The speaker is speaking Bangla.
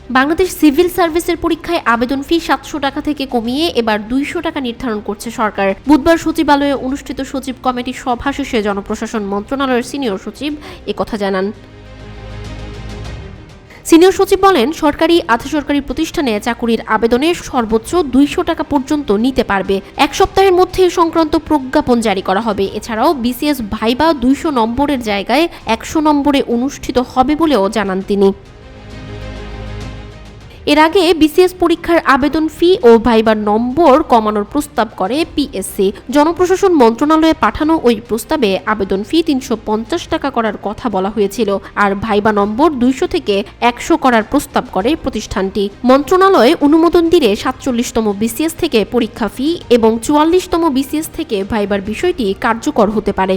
বাংলাদেশ সিভিল সার্ভিসের পরীক্ষায় আবেদন ফি ৭০০ টাকা থেকে কমিয়ে এবার ২০০ টাকা নির্ধারণ করছে সরকার। বুধবার সচিবালয়ে অনুষ্ঠিত সচিব কমিটির সভা শেষে জনপ্রশাসন মন্ত্রণালয়ের সিনিয়র সচিব একথা জানান। সিনিয়র সচিব বলেন, সরকারি আধা সরকারি প্রতিষ্ঠানে চাকুরির আবেদনে সর্বোচ্চ ২০০ টাকা পর্যন্ত নিতে পারবে। ১ সপ্তাহের মধ্যে সংক্রান্ত প্রজ্ঞাপন জারি করা হবে। এছাড়াও বিসিএস ভাইবা ২০০ নম্বরের জায়গায় ১০০ নম্বরে অনুষ্ঠিত হবে বলেও জানান তিনি। এর আগে বিসিএস পরীক্ষার আবেদন ফি ও ভাইবার নম্বর কমানোর প্রস্তাব করে পিএসসি। জনপ্রশাসন মন্ত্রণালয়ে পাঠানো ওই প্রস্তাবে আবেদন ফি ৩৫০ টাকা করার কথা বলা হয়েছিল, আর ভাইবা নম্বর ২০০ থেকে ১০০ করার প্রস্তাব করে প্রতিষ্ঠানটি। মন্ত্রণালয়ে অনুমোদন দিলে ৪৭তম বিসিএস থেকে পরীক্ষা ফি এবং ৪৪তম বিসিএস থেকে ভাইবার বিষয়টি কার্যকর হতে পারে।